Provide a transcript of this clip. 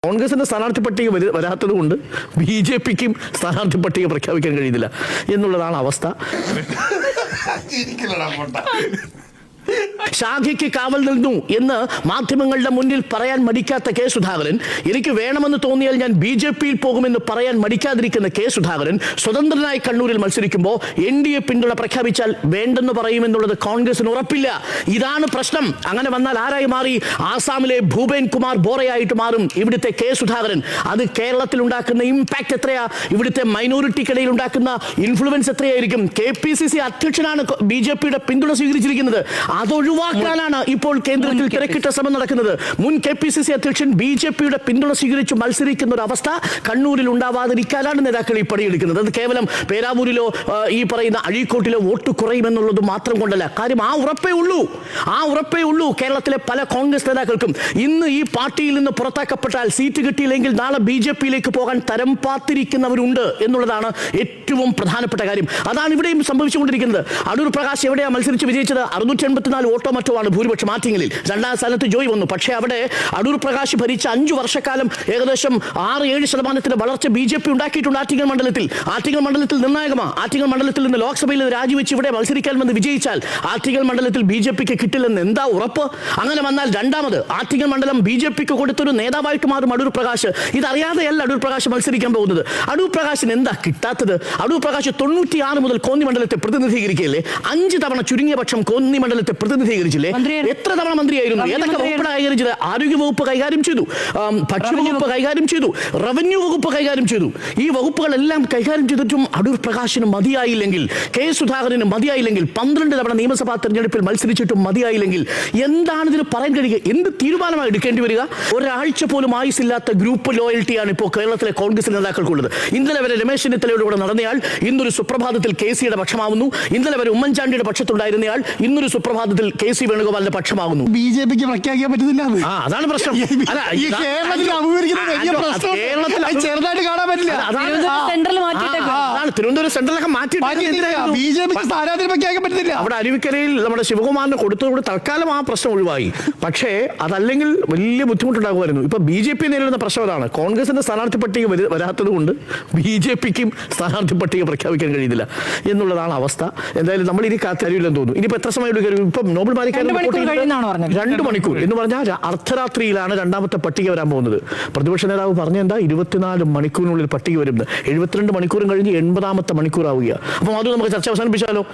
കോൺഗ്രസിന്റെ സ്ഥാനാർത്ഥി പട്ടിക വരാത്തത് കൊണ്ട് ബി.ജെ.പിക്കും സ്ഥാനാർത്ഥി പട്ടിക പ്രഖ്യാപിക്കാൻ കഴിയുന്നില്ല എന്നുള്ളതാണ് അവസ്ഥ. ഷാഖയ്ക്ക് കാവൽ നിന്നു എന്ന് മാധ്യമങ്ങളുടെ മുന്നിൽ പറയാൻ മടിക്കാത്ത കെ സുധാകരൻ, എനിക്ക് വേണമെന്ന് തോന്നിയാൽ ഞാൻ ബി.ജെ.പിയിൽ പോകുമെന്ന് പറയാൻ മടിക്കാതിരിക്കുന്ന കെ സുധാകരൻ സ്വതന്ത്രനായി കണ്ണൂരിൽ മത്സരിക്കുമ്പോൾ എൻ.ഡി.എ പിന്തുണ പ്രഖ്യാപിച്ചാൽ വേണ്ടെന്ന് പറയുമെന്നുള്ളത് കോൺഗ്രസിന് ഉറപ്പില്ല. ഇതാണ് പ്രശ്നം. അങ്ങനെ വന്നാൽ ആരായി മാറി? ആസാമിലെ ഭൂപേൻ കുമാർ ബോറയായിട്ട് മാറും ഇവിടുത്തെ കെ സുധാകരൻ. അത് കേരളത്തിൽ ഉണ്ടാക്കുന്ന ഇമ്പാക്ട് എത്രയാ? ഇവിടുത്തെ മൈനോറിറ്റിക്കിടയിൽ ഉണ്ടാക്കുന്ന ഇൻഫ്ലുവൻസ് എത്രയായിരിക്കും? KPCC അധ്യക്ഷനാണ് ബി.ജെ.പിയുടെ പിന്തുണ സ്വീകരിച്ചിരിക്കുന്നത്. അതൊഴിവാക്കാനാണ് ഇപ്പോൾ കേന്ദ്രത്തിൽ തിരക്കിട്ട ശ്രമം നടക്കുന്നത്. മുൻ KPCC അധ്യക്ഷൻ ബി.ജെ.പിയുടെ പിന്തുണ സ്വീകരിച്ചു മത്സരിക്കുന്ന ഒരു അവസ്ഥ കണ്ണൂരിൽ ഉണ്ടാവാതിരിക്കാനാണ് നേതാക്കൾ ഈ പണിയെടുക്കുന്നത്. അത് കേവലം പേരാവൂരിലോ ഈ പറയുന്ന അഴീക്കോട്ടിലോ വോട്ട് കുറയുമെന്നുള്ളത് മാത്രം കൊണ്ടല്ല. കാര്യം ആ ഉറപ്പേ ഉള്ളൂ കേരളത്തിലെ പല കോൺഗ്രസ് നേതാക്കൾക്കും. ഇന്ന് ഈ പാർട്ടിയിൽ നിന്ന് പുറത്താക്കപ്പെട്ടാൽ, സീറ്റ് കിട്ടിയില്ലെങ്കിൽ നാളെ ബി.ജെ.പിയിലേക്ക് പോകാൻ തരം പാത്തിരിക്കുന്നവരുണ്ട് എന്നുള്ളതാണ് ഏറ്റവും പ്രധാനപ്പെട്ട കാര്യം. അതാണ് ഇവിടെയും സംഭവിച്ചുകൊണ്ടിരിക്കുന്നത്. അടൂർ പ്രകാശ് എവിടെയാണ് മത്സരിച്ച് വിജയിച്ചത്? 684 വോട്ടോ മറ്റോ ആണ് ഭൂരിപക്ഷം ആറ്റിങ്ങലിൽ. രണ്ടാം സ്ഥാനത്ത് ജോയ് വന്നു. പക്ഷേ അവിടെ അടൂർ പ്രകാശ് ഭരിച്ച 5 വർഷക്കാലം ഏകദേശം 6-7% വളർച്ച ബി.ജെ.പി ഉണ്ടാക്കിയിട്ടുണ്ട് ആറ്റിങ്ങൽ മണ്ഡലത്തിൽ. ആറ്റിങ്ങൽ മണ്ഡലത്തിൽ നിർണായകമാണ്. ആറ്റിങ്ങൽ മണ്ഡലത്തിൽ നിന്ന് ലോക്സഭയിൽ രാജിവെച്ച് ഇവിടെ മത്സരിക്കാൻ വന്ന് വിജയിച്ചാൽ ആറ്റിങ്ങൽ മണ്ഡലത്തിൽ ബി.ജെ.പിക്ക് കിട്ടില്ലെന്ന് എന്താ ഉറപ്പ്? അങ്ങനെ വന്നാൽ രണ്ടാമത് ആറ്റിങ്ങൽ മണ്ഡലം ബി.ജെ.പിക്ക് കൊടുത്തൊരു നേതാവായിട്ട് മാറും അടൂർ പ്രകാശ്. ഇതറിയാതെയല്ല അടൂർ പ്രകാശ് മത്സരിക്കാൻ പോകുന്നത്. അടൂർ പ്രകാശിന് എന്താ കിട്ടാത്തത്? അടൂർ പ്രകാശ് 96 മുതൽ കോന്നി മണ്ഡലത്തെ പ്രതിനിധീകരിക്കുകയല്ലേ? 5 തവണ ചുരുങ്ങിയ പക്ഷം കോന്നി മണ്ഡലത്തെ പ്രതിനിധീകരിച്ചില്ലേ? എത്ര തവണ മന്ത്രിയായിരുന്നു? ഏതൊക്കെ വകുപ്പ് കൈകാര്യം? ആരോഗ്യ വകുപ്പ് കൈകാര്യം ചെയ്തു, ഭക്ഷ്യവകുപ്പ് കൈകാര്യം ചെയ്തു, റവന്യൂ വകുപ്പ് കൈകാര്യം ചെയ്തു. ഈ വകുപ്പുകളെല്ലാം കൈകാര്യം ചെയ്തിട്ടും അടൂർ പ്രകാശിന് മതിയായില്ലെങ്കിൽ, കെ സുധാകരന് മതിയായില്ലെങ്കിൽ, 12 തവണ നിയമസഭാ തെരഞ്ഞെടുപ്പിൽ മത്സരിച്ചിട്ടും മതിയായില്ലെങ്കിൽ എന്താണ് ഇതിന് പറയാൻ കഴിയുക? എന്ത് തീരുമാനമാണ് എടുക്കേണ്ടി വരിക? ഒരാഴ്ച പോലും ആയുസില്ലാത്ത ഗ്രൂപ്പ് ലോയൽറ്റിയാണ് ഇപ്പോൾ കേരളത്തിലെ കോൺഗ്രസ് നേതാക്കൾക്കുള്ളത്. ഇന്നലെ വരെ രമേശ് ചെന്നിത്തലയുടെ കൂടെ നടന്നയാൾ ഇന്നൊരു സുപ്രഭാതത്തിൽ KC-യുടെ പക്ഷമാവുന്നു. ഇന്നലെ വരെ ഉമ്മൻചാണ്ടിയുടെ പക്ഷത്തുണ്ടായിരുന്നയാൾ ഇന്നൊരു സുപ്രഭാതത്തിൽ KC വേണുഗോപാലിന്റെ പക്ഷമാകുന്നു. ബി.ജെ.പിക്ക് പ്രഖ്യാപിക്കാൻ പറ്റുന്നില്ല. അതാണ് പ്രശ്നം. ചെറുതായിട്ട് കാണാൻ പറ്റില്ല. തിരുവനന്തപുരം സെൻട്രലൊക്കെ മാറ്റിയിട്ട് ബി.ജെ.പിക്ക് സ്ഥാനാർത്ഥി പ്രഖ്യാപിക്കാൻ പറ്റുന്നില്ല. അവിടെ അരുവിക്കരയിൽ നമ്മുടെ ശിവകുമാറിന് കൊടുത്തതോട് തൽക്കാലം ആ പ്രശ്നം ഒഴിവായി. പക്ഷേ അതല്ലെങ്കിൽ വലിയ ബുദ്ധിമുട്ടുണ്ടാകുമായിരുന്നു. ഇപ്പൊ ബി.ജെ.പി നേരിടുന്ന പ്രശ്നം അതാണ്. കോൺഗ്രസിന്റെ സ്ഥാനാർത്ഥി പട്ടിക വരാത്തത് കൊണ്ട് ബി.ജെ.പിക്കും സ്ഥാനാർത്ഥി പട്ടിക പ്രഖ്യാപിക്കാൻ കഴിയുന്നില്ല എന്നുള്ളതാണ് അവസ്ഥ. എന്തായാലും നമ്മൾ ഇനി കാത്തിരില്ലെന്ന് തോന്നുന്നു. ഇനിയിപ്പോ എത്ര സമയം എടുക്കും? ഇപ്പം നോബൽ മാരിക്കാരൻ 2 മണിക്കൂർ എന്ന് പറഞ്ഞാൽ അർദ്ധരാത്രിയിലാണ് രണ്ടാമത്തെ പട്ടിക വരാൻ പോകുന്നത്. പ്രതിപക്ഷ നേതാവ് പറഞ്ഞ എന്താ 24 മണിക്കൂറിനുള്ളിൽ പട്ടിക വരുന്നത്. 72 മണിക്കൂറും കഴിഞ്ഞ് 80ാമത്തെ മണിക്കൂറാവുക. അപ്പം അത് നമുക്ക് ചർച്ച അവസാനിപ്പിച്ചാലോ?